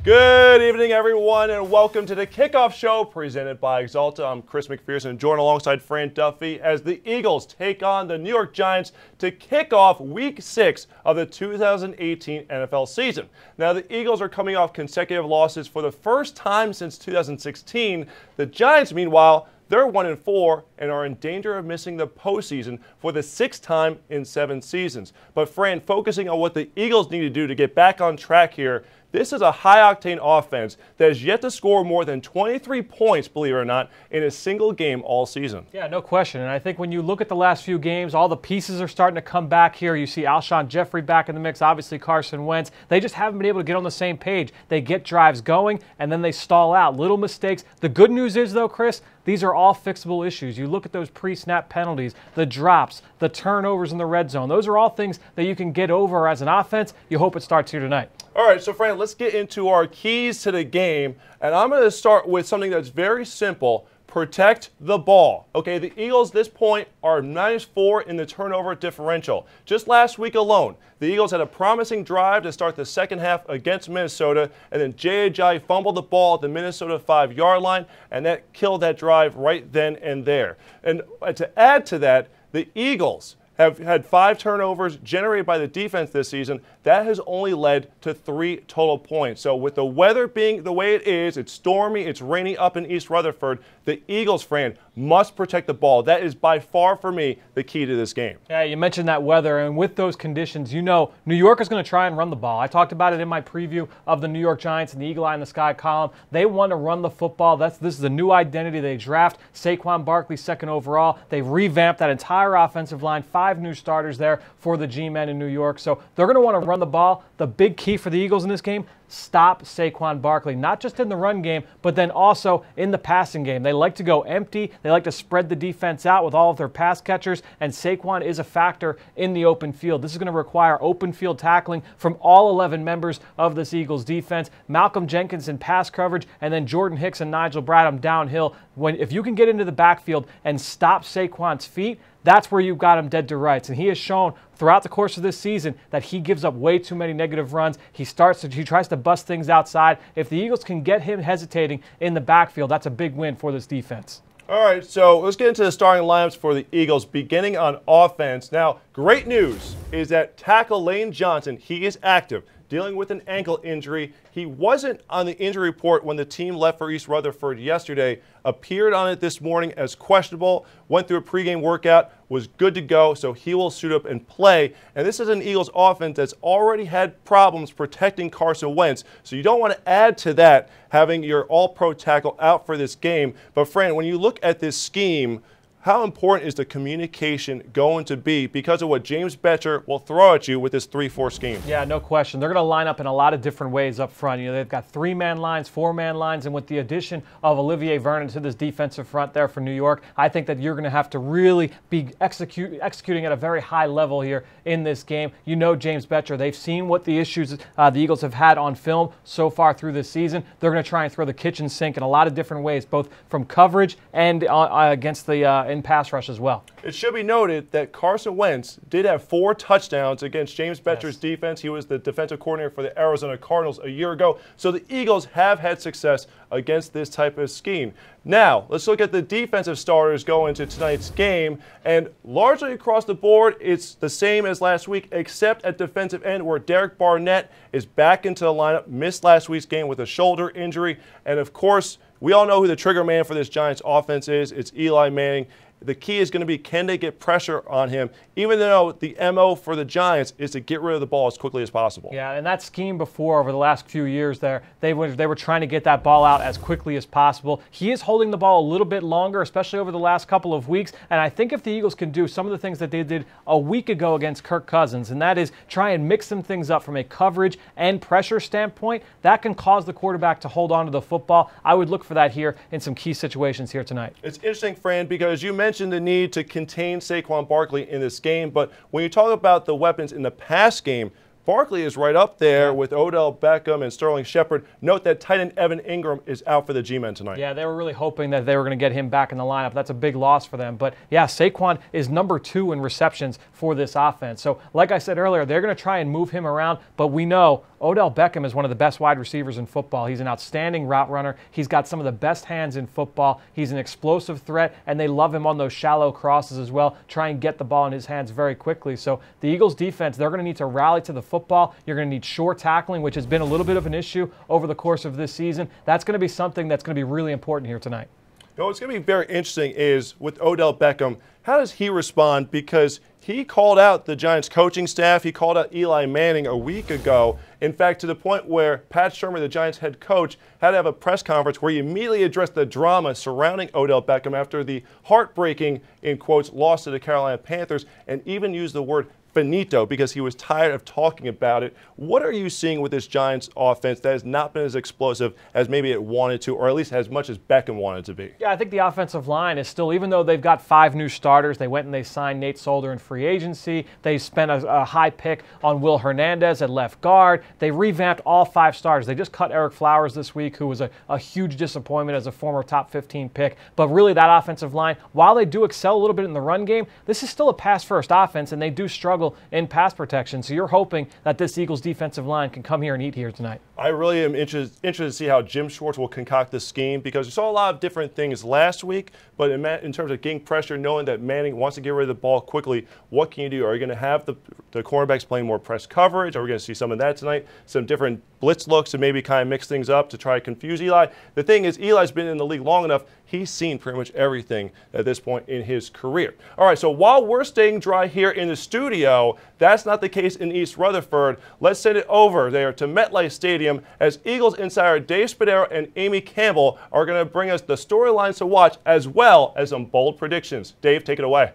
Good evening, everyone, and welcome to the Kickoff Show presented by Axalta. I'm Chris McPherson, joined alongside Fran Duffy as the Eagles take on the New York Giants to kick off Week 6 of the 2018 NFL season. Now, the Eagles are coming off consecutive losses for the first time since 2016. The Giants, meanwhile, they're 1-4 and are in danger of missing the postseason for the 6th time in 7 seasons. But Fran, focusing on what the Eagles need to do to get back on track here, this is a high-octane offense that has yet to score more than 23 points, believe it or not, in a single game all season. Yeah, no question. And I think when you look at the last few games, all the pieces are starting to come back here. You see Alshon Jeffrey back in the mix, obviously Carson Wentz. They just haven't been able to get on the same page. They get drives going, and then they stall out. Little mistakes. The good news is, though, Chris, these are all fixable issues. You look at those pre-snap penalties, the drops, the turnovers in the red zone. Those are all things that you can get over as an offense. You hope it starts here tonight. All right, so Fran, let's get into our keys to the game, and I'm going to start with something that's very simple. Protect the ball. Okay, the Eagles at this point are -4 in the turnover differential. Just last week alone, the Eagles had a promising drive to start the second half against Minnesota, and then Jay Ajayi fumbled the ball at the Minnesota 5-yard line, and that killed that drive right then and there. And to add to that, the Eagles have had 5 turnovers generated by the defense this season. That has only led to 3 total points. So with the weather being the way it is, it's stormy, it's rainy up in East Rutherford, the Eagles, Fran, must protect the ball. That is by far, for me, the key to this game. Yeah, you mentioned that weather, and with those conditions, you know New York is going to try and run the ball. I talked about it in my preview of the New York Giants and the Eagle Eye in the Sky column. They want to run the football. This is a new identity. They draft Saquon Barkley 2nd overall. They revamped that entire offensive line, 5 new starters there for the G-men in New York. So they're going to want to run the ball. The big key for the Eagles in this game, stop Saquon Barkley, not just in the run game, but then also in the passing game. They like to go empty. They like to spread the defense out with all of their pass catchers, and Saquon is a factor in the open field. This is going to require open field tackling from all 11 members of this Eagles defense. Malcolm Jenkins in pass coverage, and then Jordan Hicks and Nigel Bradham downhill. If you can get into the backfield and stop Saquon's feet, that's where you've got him dead to rights. And he has shown throughout the course of this season that he gives up way too many negative runs. He tries to bust things outside. If the Eagles can get him hesitating in the backfield, that's a big win for this defense. All right, so let's get into the starting lineups for the Eagles, beginning on offense. Now, great news is that tackle Lane Johnson, he is active, dealing with an ankle injury. He wasn't on the injury report when the team left for East Rutherford yesterday, appeared on it this morning as questionable, went through a pregame workout, was good to go, so he will suit up and play. And this is an Eagles offense that's already had problems protecting Carson Wentz, so you don't want to add to that having your all-pro tackle out for this game. But Fran, when you look at this scheme, how important is the communication going to be because of what James Bettcher will throw at you with this 3-4 scheme? Yeah, no question. They're going to line up in a lot of different ways up front. You know, they've got 3-man lines, 4-man lines, and with the addition of Olivier Vernon to this defensive front there for New York, I think that you're going to have to really be executing at a very high level here in this game. You know James Bettcher. They've seen what the issues the Eagles have had on film so far through this season. They're going to try and throw the kitchen sink in a lot of different ways, both from coverage and against the in pass rush as well. It should be noted that Carson Wentz did have 4 touchdowns against James Bettcher's defense. He was the defensive coordinator for the Arizona Cardinals a year ago. So the Eagles have had success against this type of scheme. Now, let's look at the defensive starters going into tonight's game. And largely across the board, it's the same as last week, except at defensive end where Derek Barnett is back into the lineup, missed last week's game with a shoulder injury. And of course, we all know who the trigger man for this Giants offense is. It's Eli Manning. The key is going to be, can they get pressure on him, even though the MO for the Giants is to get rid of the ball as quickly as possible. Yeah, and that scheme before, over the last few years there, they were trying to get that ball out as quickly as possible. He is holding the ball a little bit longer, especially over the last couple of weeks, and I think if the Eagles can do some of the things that they did a week ago against Kirk Cousins, and that is try and mix some things up from a coverage and pressure standpoint, that can cause the quarterback to hold on to the football. I would look for that here in some key situations here tonight. It's interesting, Fran, because you mentioned the need to contain Saquon Barkley in this game, but when you talk about the weapons in the pass game, Barkley is right up there with Odell Beckham and Sterling Shepard. Note that tight end Evan Ingram is out for the G-men tonight. Yeah, they were really hoping that they were going to get him back in the lineup. That's a big loss for them. But, yeah, Saquon is number 2 in receptions for this offense. So, like I said earlier, they're going to try and move him around. But we know Odell Beckham is one of the best wide receivers in football. He's an outstanding route runner. He's got some of the best hands in football. He's an explosive threat, and they love him on those shallow crosses as well. Try and get the ball in his hands very quickly. So the Eagles defense, they're going to need to rally to the football. You're going to need short tackling, which has been a little bit of an issue over the course of this season. That's going to be something that's going to be really important here tonight. You know, what's going to be very interesting is with Odell Beckham, how does he respond? Because he called out the Giants coaching staff. He called out Eli Manning a week ago. In fact, to the point where Pat Shermer, the Giants head coach, had to have a press conference where he immediately addressed the drama surrounding Odell Beckham after the heartbreaking, in quotes, loss to the Carolina Panthers, and even used the word finito because he was tired of talking about it. What are you seeing with this Giants offense that has not been as explosive as maybe it wanted to, or at least as much as Beckham wanted to be? Yeah, I think the offensive line is still, even though they've got 5 new starters, they went and they signed Nate Solder in free agency. They spent a high pick on Will Hernandez at left guard. They revamped all 5 starters. They just cut Eric Flowers this week, who was a huge disappointment as a former top 15 pick. But really, that offensive line, while they do excel a little bit in the run game, this is still a pass-first offense, and they do struggle in pass protection. So you're hoping that this Eagles defensive line can come here and eat here tonight. I really am interested to see how Jim Schwartz will concoct this scheme, because we saw a lot of different things last week, but in terms of getting pressure, knowing that Manning wants to get rid of the ball quickly, what can you do? Are you going to have the cornerbacks playing more press coverage? Are we going to see some of that tonight? Some different blitz looks to maybe kind of mix things up to try to confuse Eli. The thing is, Eli's been in the league long enough. He's seen pretty much everything at this point in his career. All right, so while we're staying dry here in the studio, that's not the case in East Rutherford. Let's send it over there to MetLife Stadium as Eagles insider Dave Spadaro and Amy Campbell are going to bring us the storylines to watch as well as some bold predictions. Dave, take it away.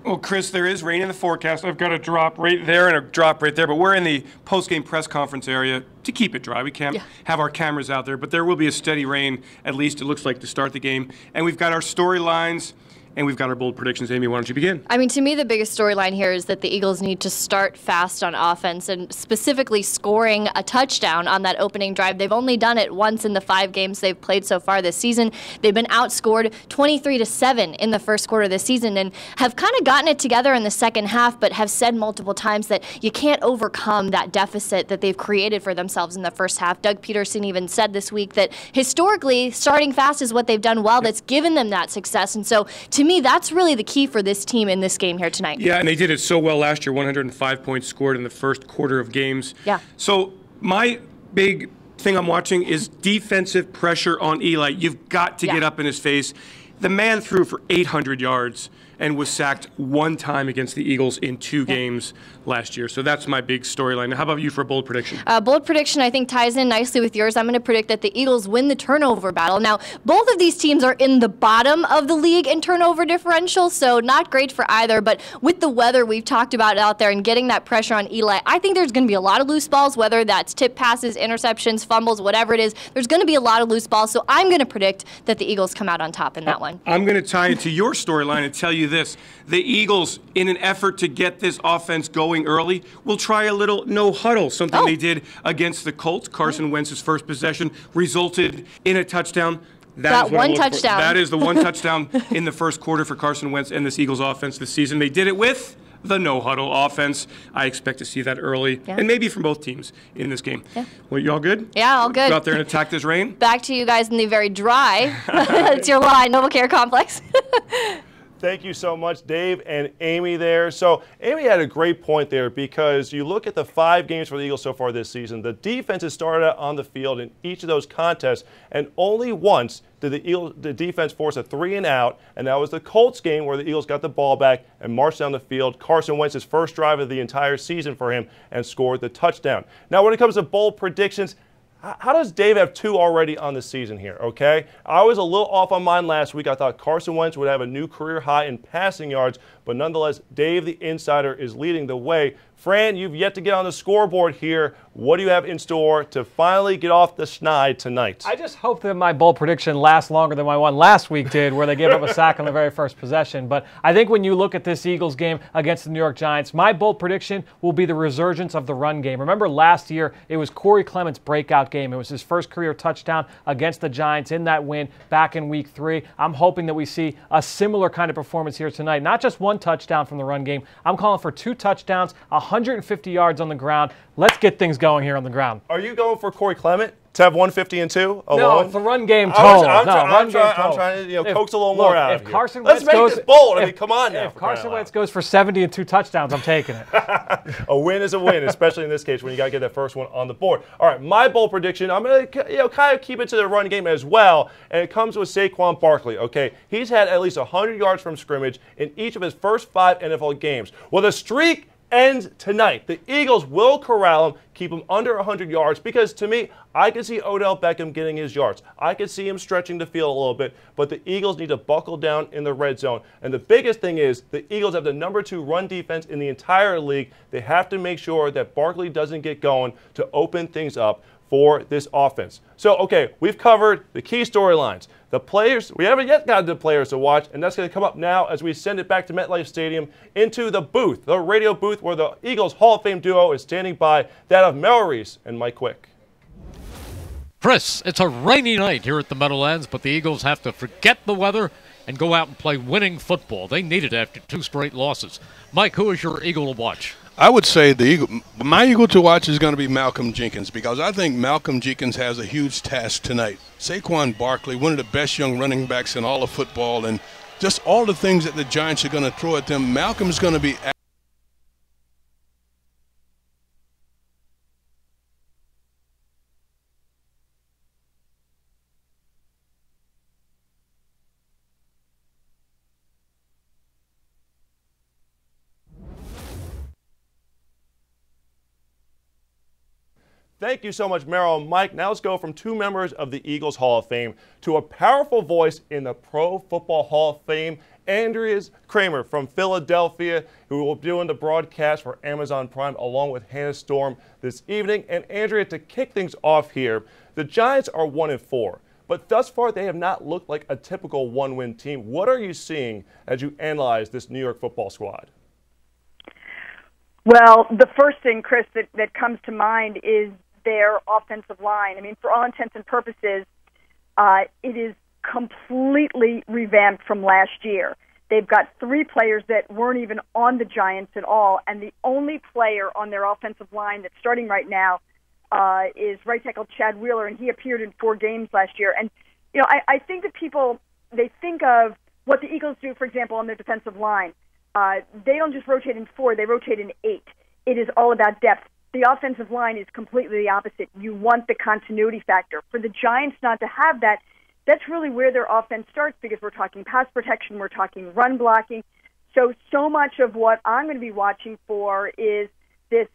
Well, Chris, there is rain in the forecast. I've got a drop right there and a drop right there, but we're in the post-game press conference area to keep it dry. We can't have our cameras out there, but there will be a steady rain, at least it looks like, to start the game. And we've got our storylines, and we've got our bold predictions. Amy, why don't you begin? I mean, to me, the biggest storyline here is that the Eagles need to start fast on offense, and specifically scoring a touchdown on that opening drive. They've only done it once in the 5 games they've played so far this season. They've been outscored 23-7 in the first quarter of the season and have kind of gotten it together in the second half, but have said multiple times that you can't overcome that deficit that they've created for themselves in the first half. Doug Peterson even said this week that historically, starting fast is what they've done well. That's given them that success. And so, to me, that's really the key for this team in this game here tonight. Yeah, and they did it so well last year, 105 points scored in the first quarter of games. Yeah. So my big thing I'm watching is defensive pressure on Eli. You've got to get up in his face. The man threw for 800 yards and was sacked 1 time against the Eagles in 2 games last year. So that's my big storyline. Now, how about you for a bold prediction? Bold prediction, I think, ties in nicely with yours. I'm going to predict that the Eagles win the turnover battle. Now, both of these teams are in the bottom of the league in turnover differential, so not great for either. But with the weather we've talked about out there and getting that pressure on Eli, I think there's going to be a lot of loose balls, whether that's tip passes, interceptions, fumbles, whatever it is. There's going to be a lot of loose balls, so I'm going to predict that the Eagles come out on top in that one. I'm going to tie into your storyline and tell you this. The Eagles, in an effort to get this offense going early, will try a little no-huddle, something they did against the Colts. Carson Wentz's first possession resulted in a touchdown. That one touchdown. That is the one touchdown in the first quarter for Carson Wentz and this Eagles offense this season. They did it with the no-huddle offense. I expect to see that early, and maybe from both teams in this game. Yeah. Well, you all good? Yeah, all good. Go out there and attack this rain? Back to you guys in the very dry. It's your line, Noble Care Complex. Thank you so much, Dave and Amy there. So Amy had a great point there, because you look at the 5 games for the Eagles so far this season, the defense has started out on the field in each of those contests, and only once did the defense force a 3-and-out, and that was the Colts game where the Eagles got the ball back and marched down the field. Carson Wentz's first drive of the entire season for him, and scored the touchdown. Now, when it comes to bold predictions, how does Dave have 2 already on the season here, okay? I was a little off on mine last week. I thought Carson Wentz would have a new career high in passing yards, but nonetheless, Dave, the insider, is leading the way. Fran, you've yet to get on the scoreboard here. What do you have in store to finally get off the schneid tonight? I just hope that my bold prediction lasts longer than my one last week did, where they gave up a sack on the very first possession. But I think when you look at this Eagles game against the New York Giants, my bold prediction will be the resurgence of the run game. Remember last year, it was Corey Clement's breakout game. It was his first career touchdown against the Giants in that win back in Week 3. I'm hoping that we see a similar kind of performance here tonight. Not just one touchdown from the run game. I'm calling for 2 touchdowns, 150 yards on the ground. Let's get things going here on the ground. Are you going for Corey Clement to have 150 and 2 alone? No, it's the run game total. I'm trying to coax a little more out of if here. Carson Let's Wentz make this bold. I mean, come on now. If Carson Wentz goes for 70 and 2 touchdowns, I'm taking it. A win is a win, especially in this case when you got to get that first one on the board. All right, my bold prediction, I'm going to kind of keep it to the run game as well, and it comes with Saquon Barkley, okay? He's had at least 100 yards from scrimmage in each of his first 5 NFL games. Well, the streak ends tonight. The Eagles will corral him, keep him under 100 yards, because to me, I can see Odell Beckham getting his yards. I can see him stretching the field a little bit, but the Eagles need to buckle down in the red zone. And the biggest thing is the Eagles have the #2 run defense in the entire league. They have to make sure that Barkley doesn't get going to open things up for this offense. So, okay, we've covered the key storylines. The players, we haven't yet gotten to players to watch, and that's going to come up now as we send it back to MetLife Stadium into the booth, the radio booth where the Eagles Hall of Fame duo is standing by, that of Merrill Reese and Mike Quick. Chris, it's a rainy night here at the Meadowlands, but the Eagles have to forget the weather and go out and play winning football. They need it after 2 straight losses. Mike, who is your Eagle to watch? I would say my Eagle to watch is going to be Malcolm Jenkins, because I think Malcolm Jenkins has a huge task tonight. Saquon Barkley, one of the best young running backs in all of football, and just all the things that the Giants are going to throw at them, Malcolm's going to be Thank you so much, Merrill and Mike. Now let's go from 2 members of the Eagles Hall of Fame to a powerful voice in the Pro Football Hall of Fame, Andrea Kramer from Philadelphia, who will be doing the broadcast for Amazon Prime along with Hannah Storm this evening. And Andrea, to kick things off here, the Giants are 1-4, but thus far they have not looked like a typical one-win team. What are you seeing as you analyze this New York football squad? Well, the first thing, Chris, that comes to mind is their offensive line. I mean, for all intents and purposes, it is completely revamped from last year. They've got 3 players that weren't even on the Giants at all, and the only player on their offensive line that's starting right now is right tackle Chad Wheeler, and he appeared in 4 games last year. And, you know, I think that people, they think of what the Eagles do, for example, on their defensive line. They don't just rotate in 4, they rotate in 8. It is all about depth. The offensive line is completely the opposite. You want the continuity factor. For the Giants not to have that, that's really where their offense starts, because we're talking pass protection, we're talking run blocking. So much of what I'm going to be watching for is this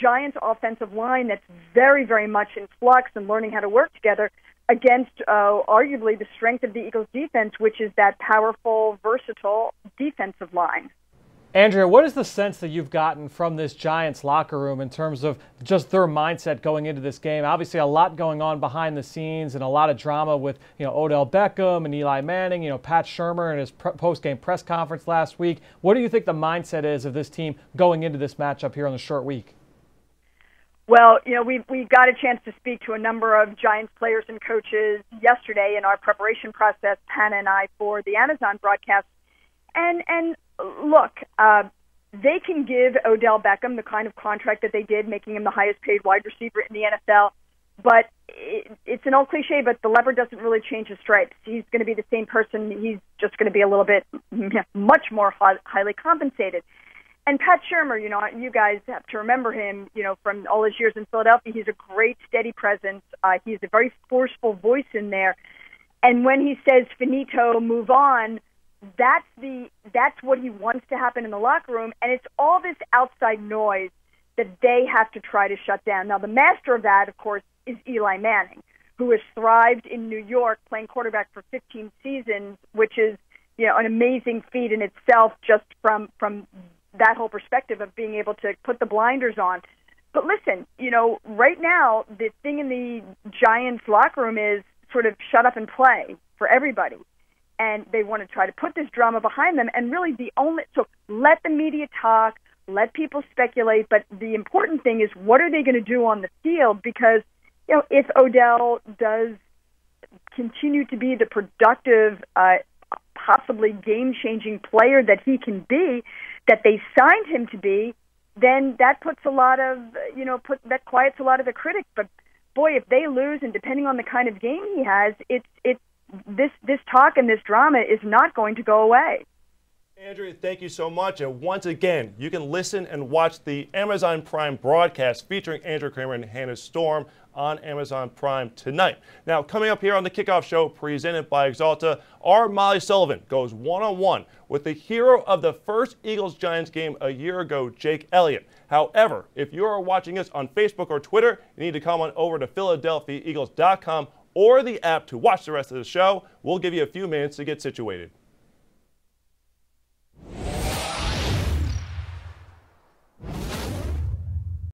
Giants offensive line that's very, very much in flux and learning how to work together against arguably the strength of the Eagles defense, which is that powerful, versatile defensive line. Andrea, what is the sense that you've gotten from this Giants locker room in terms of just their mindset going into this game? Obviously, a lot going on behind the scenes and a lot of drama with, Odell Beckham and Eli Manning, Pat Shurmur in his post-game press conference last week. What do you think the mindset is of this team going into this matchup here on the short week? Well, we got a chance to speak to a number of Giants players and coaches yesterday in our preparation process, Hannah and I, for the Amazon broadcast. And look, they can give Odell Beckham the kind of contract that they did, making him the highest paid wide receiver in the NFL. But it's an old cliche, but the leopard doesn't really change his stripes. He's going to be the same person. He's just going to be a little bit much more highly compensated. And Pat Shurmur, you guys have to remember him, from all his years in Philadelphia. He's a great, steady presence. He's a very forceful voice in there. And when he says finito, move on, that's what he wants to happen in the locker room, and it's all this outside noise that they have to try to shut down. Now, the master of that, of course, is Eli Manning, who has thrived in New York, playing quarterback for 15 seasons, which is an amazing feat in itself, just from that whole perspective of being able to put the blinders on. But listen, right now, the thing in the Giants locker room is sort of shut up and play for everybody. And they want to try to put this drama behind them. And really so let the media talk, let people speculate. But the important thing is, what are they going to do on the field? Because, if Odell does continue to be the productive, possibly game-changing player that he can be, that they signed him to be, then that puts a lot of, that quiets a lot of the critics. But boy, if they lose, and depending on the kind of game he has, this talk and this drama is not going to go away. Andrea, thank you so much. And once again, you can listen and watch the Amazon Prime broadcast featuring Andrew Kramer and Hannah Storm on Amazon Prime tonight. Now, coming up here on the Kickoff Show presented by Axalta, our Molly Sullivan goes one-on-one with the hero of the first Eagles-Giants game a year ago, Jake Elliott. However, if you are watching us on Facebook or Twitter, you need to come on over to PhiladelphiaEagles.com or the app to watch the rest of the show. We'll give you a few minutes to get situated.